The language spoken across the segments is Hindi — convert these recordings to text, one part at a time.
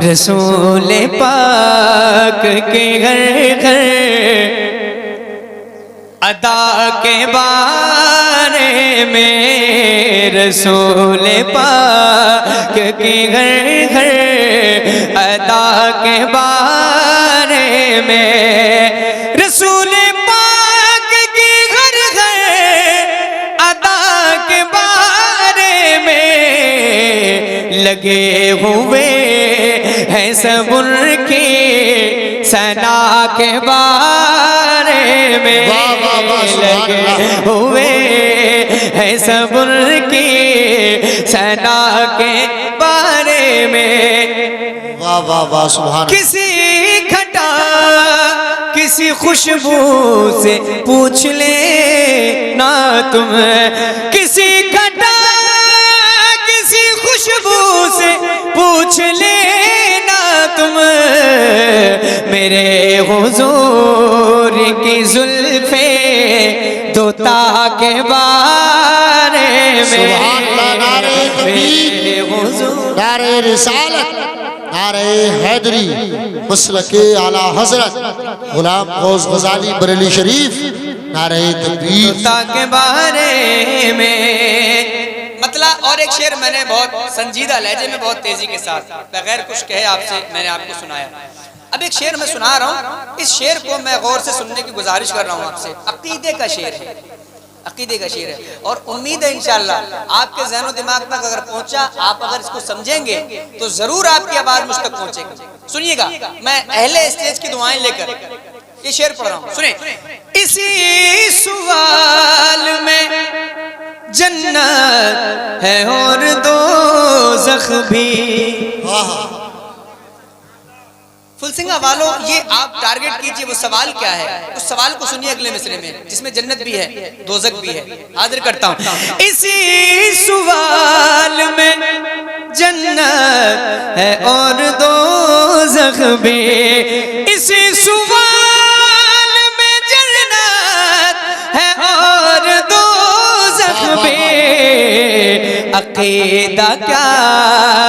रसूल पाक के घर घर अदा के बारे में, रसूल पाक के घर घर अदा के बारे में, रसूल पाक के घर घर अदा के बारे में लगे हुए हैं सब उनकी सना के बारे में, लगे हुए हैं सब उनकी सना के बारे में। वाह वाह वाह सुभान। किसी घटा किसी खुशबू से पूछ ले ना तुम, किसी घटा किसी खुशबू से पूछ ले ना तुम, मेरे हुजूर की जुल्फे दोता के बारे में, सुभान अल्लाह। नारे तकबीर, नारे रिसालत, नारे हैदरी, मसलके आला हजरत गुलाम गौस गजाली बरेली शरीफ, नारे तकबीर। दोता के बारे में मतलब। और एक शेर मैंने बहुत संजीदा लहजे में बहुत तेजी के साथ बगैर कुछ कहे आपसे मैंने आपको सुनाया। अब एक शेर मैं सुना रहा हूँ, इस शेर को मैं गौर से सुनने की गुजारिश कर रहा हूँ आपसे। अकीदे का शेर है, अकीदे का शेर है, और उम्मीद है इंशाअल्लाह आपके ज़हन दिमाग तक अगर पहुंचा, आप अगर इसको समझेंगे तो जरूर आपकी आवाज मुझ तक पहुंचेगी। सुनिएगा, मैं अहले स्टेज की दुआएं लेकर ये शेर पढ़ रहा हूँ, सुने। इसी सवाल में जन्नत है और दोज़ख भी। फुलसिंगा वालों, ये आप टारगेट कीजिए वो सवाल क्या है, उस सवाल को सुनिए अगले मिसरे में, जिसमें जन्नत भी है दोज़ख भी है। हाजिर करता हूं। इसी सवाल में जन्नत है और दोज़ख भी, इसी सवाल में जन्नत है और दोज़ख भी। अकीदा क्या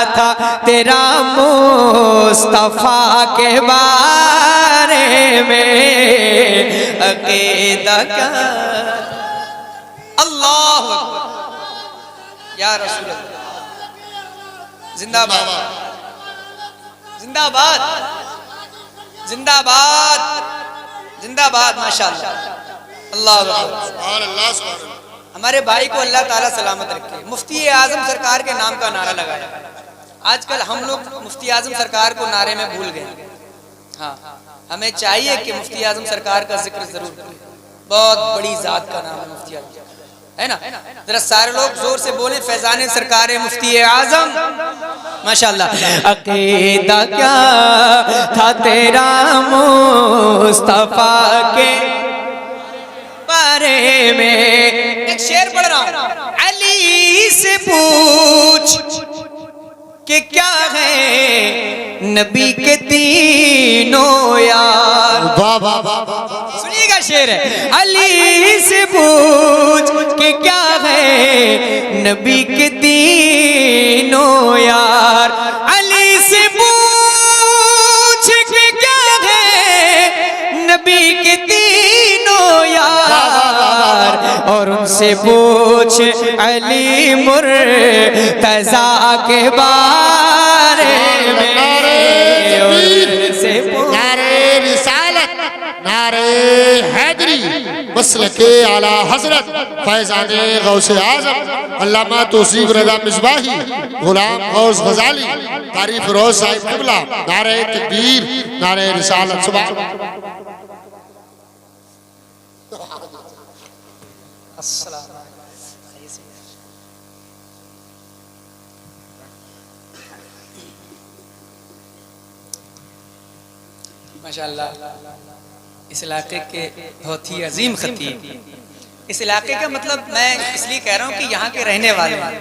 था तेरा मुस्तफा के बारे में, अकीदा क्या। अल्लाह या रसूल अल्लाह, जिंदाबाद जिंदाबाद जिंदाबाद जिंदाबाद, माशाअल्लाह, अल्लाह सुभान अल्लाह। हमारे भाई को अल्लाह ताला सलामत रखे। मुफ्ती आजम सरकार के नाम का नारा लगाया। आजकल हम लोग मुफ्ती आजम सरकार को नारे में भूल गए। हाँ, हमें चाहिए कि मुफ्ती आजम सरकार का जिक्र जरूर करें। बहुत बड़ी जात का नाम है मुफ्ती आजम, है ना। जरा सारे लोग जोर से बोले, फैजान सरकार मुफ्ती आजम, माशाअल्लाह। अकीदा क्या था तेरा मुस्तफा के बारे में। एक शेर पढ़ रहा हूं। अली से पूछ कि क्या है नबी के तीनों यार। सुनिएगा शेर है। अली से पूछ कि क्या है नबी के तीनों यार, अली से पूछ कि क्या है नबी के तीनों यार, और उनसे पूछ अली मुर्तज़ा के बारे में, नारे रिसालत, नारे हैदरी, मसलके आला हजरत फैज़ाने गौसे आज़म अल्लामा तौसीफ रज़ा मिसबाही गुलाम गौस गजाली कारी फिरोज साहिब क़िबला, नारे तकबीर, नारे रिसालत। सुभान माशाअल्लाह। इस इलाके के बहुत ही अजीम खतीब, इस इलाके का मतलब मैं इसलिए कह रहा हूँ कि यहाँ के रहने वाले हैं।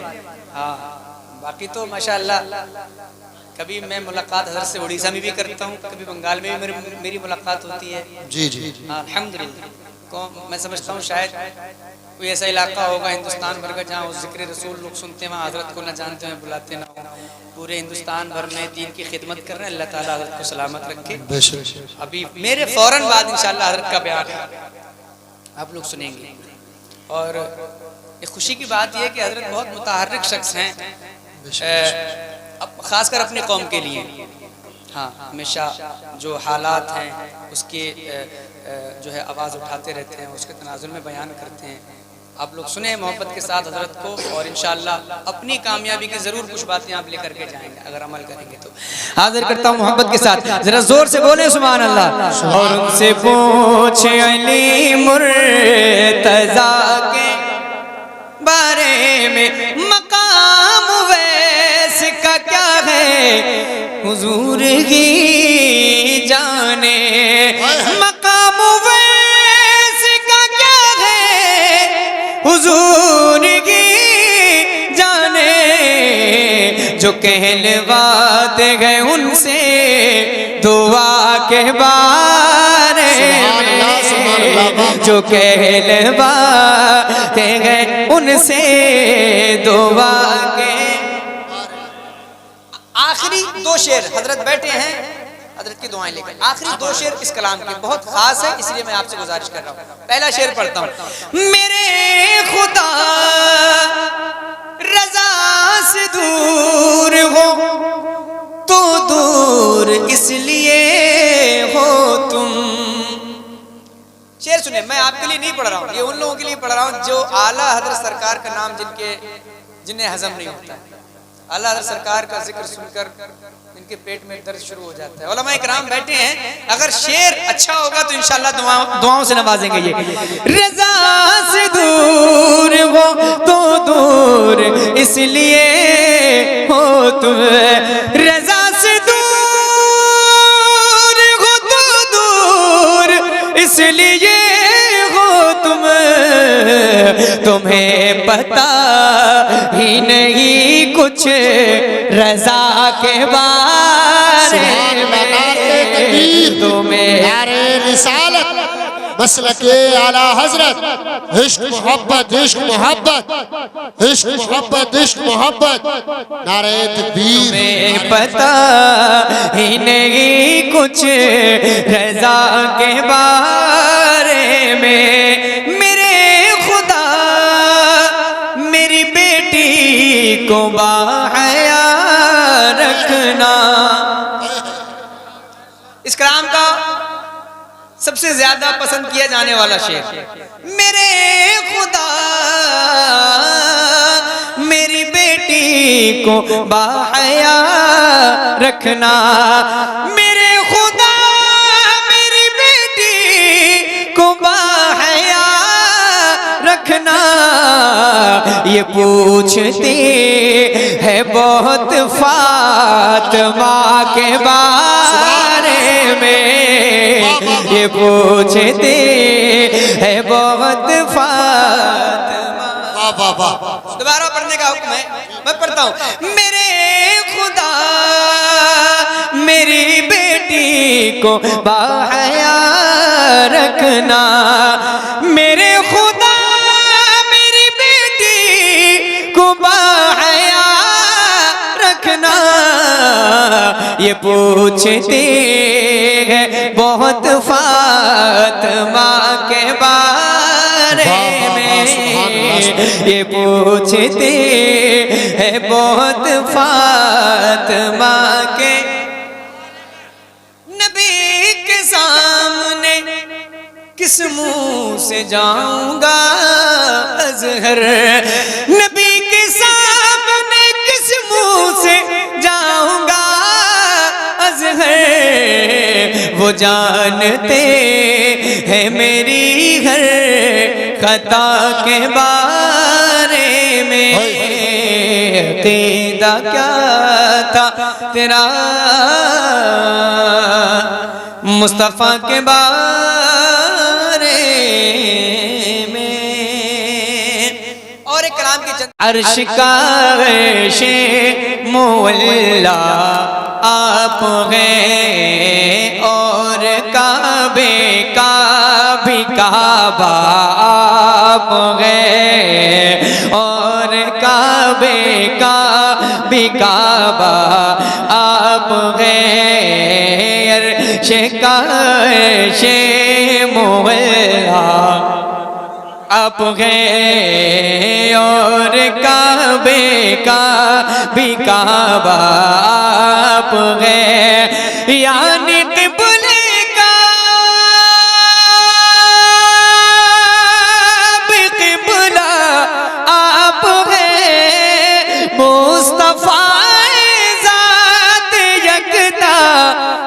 हाँ, बाकी तो माशाअल्लाह कभी मैं मुलाकात हज़रत से उड़ीसा में भी करता हूँ, कभी बंगाल में भी मेरी मुलाकात होती है। जी जी, अल्हम्दुलिल्लाह। मैं समझता हूँ शायद कोई ऐसा इलाका होगा हिंदुस्तान भर का जहाँ उस ज़िक्र रसूल लोग सुनते हैं, वहाँ हज़रत को न जानते हैं, बुलाते ना हो। पूरे हिंदुस्तान भर में दीन की खिदमत कर रहे हैं। अल्लाह ताला हज़रत को सलामत रखे। बेशक अभी मेरे फौरन बाद इंशाअल्लाह हज़रत का बयान आप लोग सुनेंगे। और ये खुशी की बात यह है कि हज़रत बहुत मुतहर्रिक शख्स हैं, ख़ासकर अपनी कौम के लिए। हाँ, हमेशा जो हालात हैं उसके जो है आवाज़ उठाते रहते हैं, उसके तनाजुर में बयान करते हैं। आप लोग सुने मोहब्बत के साथ हज़रत को, और इंशाअल्लाह अपनी कामयाबी की ज़रूर कुछ बातें आप लेकर के जाएंगे अगर अमल करेंगे तो। हाजिर करता हूँ मोहब्बत के साथ, ज़रा ज़ोर से बोले सुभान अल्लाह। और उनसे पूछे अली मुर्तज़ा के बारे में, मकाम वैस का क्या है हुजूर ही जाने। मकाम वैस का क्या है हुजूर की जाने। जो कहलवाते गए उनसे दुआ के बारे में, जो कहलवाते गए उनसे दुआ के। आखिरी दो शेर हजरत बैठे हैं, हजरत की दुआएं लेकर। आखिरी दो शेर इस कलाम के बहुत खास है, इसलिए मैं आपसे गुजारिश कर रहा हूँ। पहला शेर पढ़ता हूँ। मेरे खुदा रजा से दूर हो तो दूर इसलिए हो तुम। शेर सुने, मैं आपके लिए नहीं पढ़ रहा हूँ, ये उन लोगों के लिए पढ़ रहा हूँ जो आला हजरत सरकार का नाम जिन्हें हजम नहीं होता है। आला हज़रत सरकार का जिक्र सुनकर इनके पेट में दर्द शुरू हो जाता है। उलमा इकराम बैठे हैं, अगर शेर अच्छा होगा तो इंशाअल्लाह दुआओं से नवाजेंगे। ये रज़ा से दूर हो तो दूर इसलिए हो तुम, रज़ा से दूर हो तो दूर इसलिए हो तुम। तुम्हें पता ही नहीं कुछ रज़ा के बारे में, तुम्हें नारे रिसालत मसलके आला हजरत, इश्क मोहब्बत इश्क मोहब्बत इश्क मोहब्बत इश्क मोहब्बत, नारे तकबीर। तुम्हें पता ही नहीं कुछ रज़ा के बारे में। मेरे खुदा मेरी बेटी को बाहया रखना। इस कलाम का सबसे ज्यादा पसंद किया जाने वाला शेर, मेरे खुदा मेरी बेटी को बाहया रखना। मेरे खुदा मेरी बेटी को बाहया रखना। ये पूछते है बहुत फातिमा के बारे में, ये पूछते है बहुत फातिमा। दोबारा पढ़ने का हुक्म है, मैं पढ़ता हूँ। मेरे खुदा मेरी बेटी को बाहया रखना। मेरे खुदा मेरी बेटी को बाहया रखना। ये पूछते हैं बहुत फातिमा के बारे में, ये पूछते हैं बहुत फातिमा के। नबी के सामने किस मुंह से जाऊंगा अज़हर। नबी के सामने किस मुंह से जाऊंगा अज़हर। वो जानते हैं मेरी हर खता के बारे में। अक़ीदा क्या था तेरा मुस्तफ़ा के बारे में। और एक कलाम की अर्श का अर्शे मोल्ला आप हैं, और काबे का भी काबा आप हैं, और काबे का भी काबा, आप हैं अर्श का अर्श मुअल्ला, आप हैं और काबे का भी काबा, आप हैं यानी क़िबले का भी क़िबला, आप हैं मुस्तफ़ा ज़ात यकता,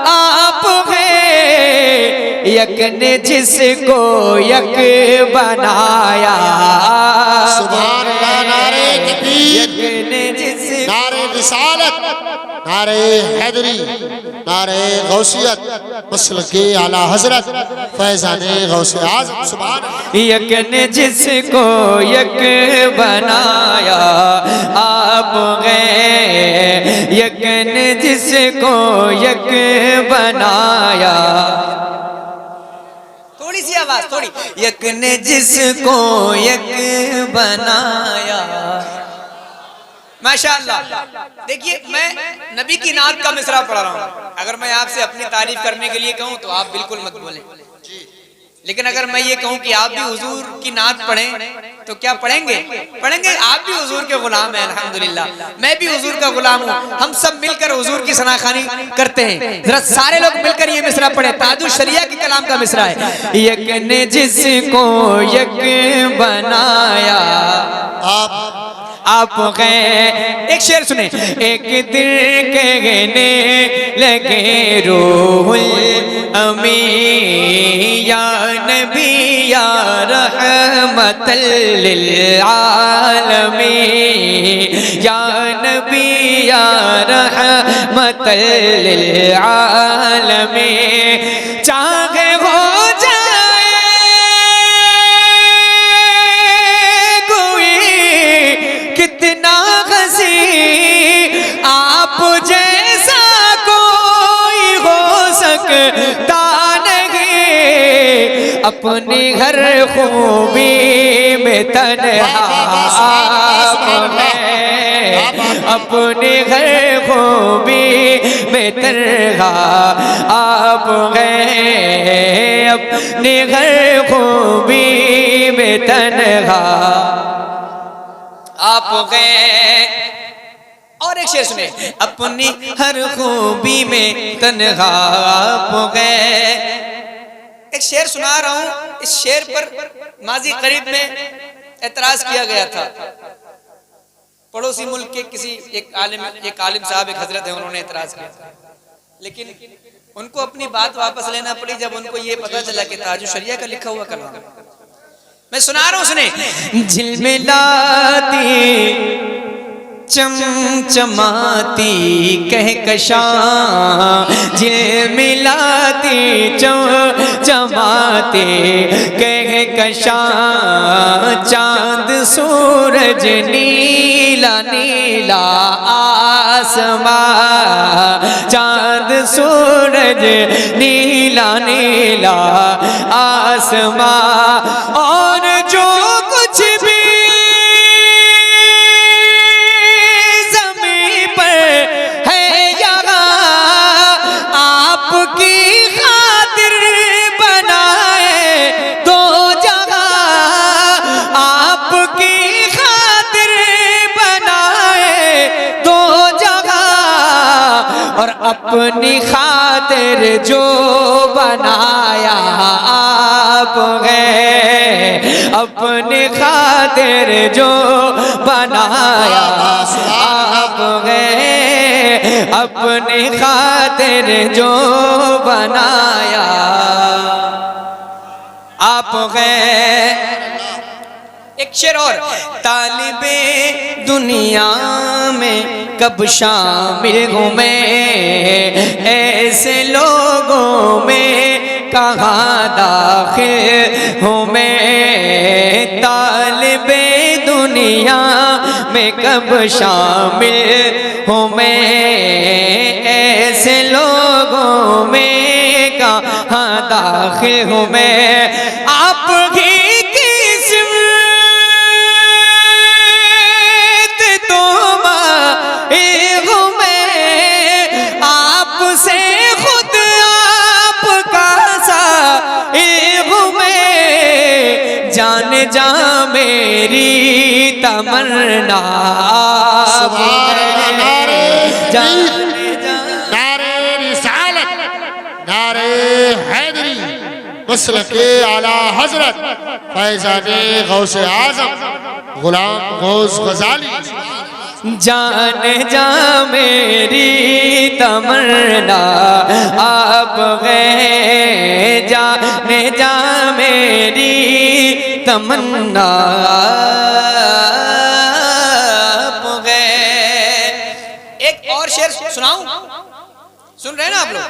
आप हैं यक ने जिसको यक बनाया, सुभान अल्लाह। नारे तकबीर, यक ने जिस नारे रिसालत, नारे हैदरी, नारे गौसियत, मसलके आला हजरत फैज़ाने गौसे आज़म। सुभान यक ने जिसको यक बनाया, आप गए यक ने जिसको यक बनाया। थोड़ी सी आवाज, थोड़ी। यक ने जिसको यक बनाया, माशाअल्लाह। देखिए, मैं नबी की नात का मिसरा पढ़ रहा हूँ। अगर मैं आपसे अपनी तारीफ करने के लिए कहूँ तो आप बिल्कुल मत बोलें, लेकिन अगर मैं ये कहूँ कि आप भी हुजूर की नात पढ़ें तो क्या पढ़ेंगे? पढ़ेंगे। आप भी हुजूर के गुलाम हैं, अल्हम्दुलिल्लाह। मैं भी हुजूर का गुलाम हूँ। हम सब मिलकर हुजूर की सनाखानी करते हैं। जरा सारे लोग मिलकर ये मिसरा पढ़े। ताजुल शरिया के कलाम का मिसरा है। यक ने जिसको यक बनाया, आप गए। एक शेर सुने। एक दिल कहने लगे रूहुल अमी, या नबी या रहमतल लिल आलमी, या नबी या रहमतल लिल आलमी। चाहे हो कितना हसी, आप जैसा कोई हो सकता नहीं, अपनी हर खूबी में तन्हा आप हैं, अपनी हर खूबी में तन्हा आप हैं, अपनी हर खूबी में तन्हा आप गए। और एक शेर सुने। अपनी हर खूबी में तन्हा आप गए। एक शेर सुना रहा हूं। इस शेर पर माजी करीब में एतराज किया गया था। पड़ोसी मुल्क के किसी एक आलिम साहब, एक हजरत है, उन्होंने एतराज किया था, लेकिन उनको अपनी बात वापस लेना पड़ी जब उनको ये पता चला कि ताजुल शरिया का लिखा हुआ कलाम। मैं सुना रहा हूं, सुने। झिलमिलाती चमचमाती कहकशां, झिलमिलाती चमचमाती कहकशां, चांद सूरज नीला नीला आसमां, चांद सूरज नीला नीला आसमां। और जो कुछ भी ज़मीन पर है यहाँ, आपकी खातिर बनाए दो जगह, आपकी खातिर बनाए दो जगह। और अपनी खातिर जो बनाया आप हैं, अपनी खातिर जो बनाया आप हैं, अपनी खातिर जो बनाया आप हैं। एक शेर और। तालिबे दुनिया में कब शामिल हूँ मैं, ऐसे लोगों में कहाँ दाखिल हूँ मैं। तालिबे दुनिया में कब शामिल हूँ मैं, ऐसे लोगों में कहाँ दाखिल हूँ मैं। आप ही जा मेरी तमन्ना सुभान अल्लाह। नारे जाने जा नारे रिसालत, नारे हैदरी, मसलके आला हजरत फैज़ाने गौसे आज़म गुलाम गौस गजाली। जान जा मेरी तमन्ना आप गए, जाने जा मेरी तमन्ना आप गए। एक और शेर सुनाऊं? सुन रहे हैं ना आप लोग?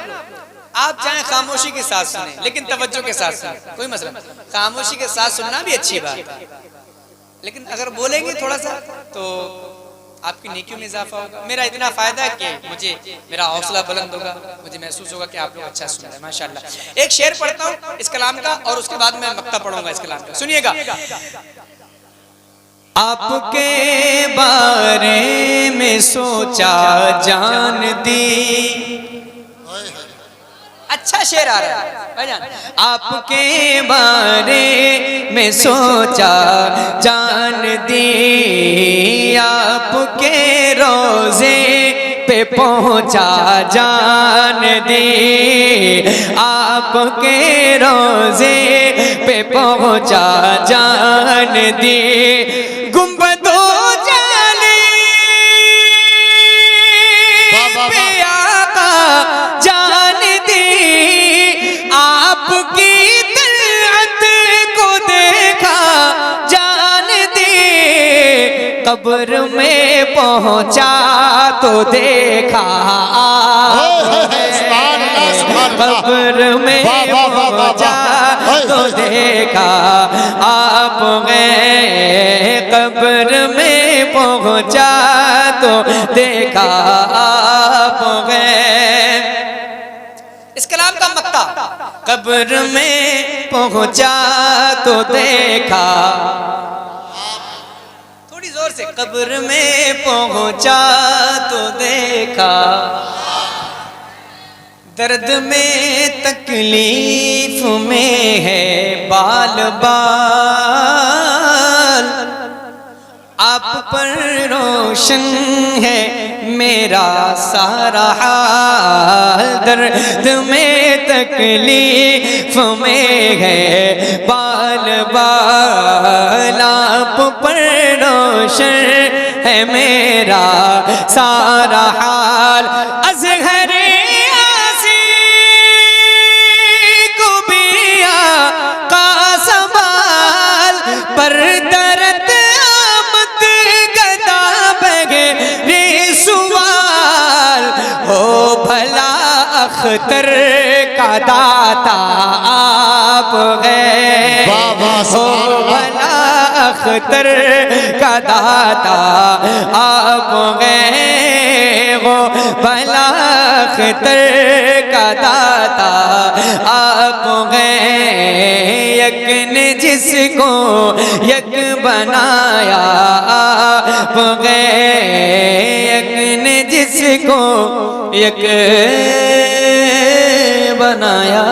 आप चाहे खामोशी के साथ सुने, लेकिन तवज्जो के साथ सुने, कोई मसला नहीं। खामोशी के साथ सुनना भी अच्छी बात है, लेकिन अगर बोलेंगे थोड़ा सा तो आपकी नेकियों में इजाफा होगा। मेरा इतना फायदा है कि मुझे मेरा हौसला बुलंद होगा, मुझे महसूस होगा कि आप लोग अच्छा सुन रहे हैं, माशाल्लाह। एक शेर पढ़ता हूँ इस कलाम का और उसके बाद मैं मक्ता पढ़ूंगा इस कलाम का, सुनिएगा। आपके बारे में सोचा जान दी, अच्छा शेर आ रहा है भाईजान। आपके बारे में सोचा जान दी, आपके रोजे पे पहुंचा जान दी, आपके रोजे पे पहुंचा जान दी। गुंबदो जाली पे आका जान दी, आपकी तलअत को देखा जान दी, कब्र में पहुंचा तो देखा कब्र में पहुंचा तो देखा आप गए, कब्र में पहुंचा तो देखा आप गए। इस कलाम का मक्ता, कब्र में पहुंचा तो देखा, थोड़ी जोर से, कब्र में पहुंचा तो देखा, दर्द में तकलीफ में है बाल बाल, आप पर रोशन है मेरा सारा हाल, दर्द में तकलीफ में है बाल बाल, आप पर रोशन है मेरा सारा हाल। अज़हर पर दर्द आमद गदा बगे रे सुवाल, हो भला अख्तर का दाता आप गए, हो भला अख्तर का दाता आप गए, हो भला अख्तर का दाता आप गए। यक ने जिसको यक बनाया आप गए, यक ने जिसको यक बनाया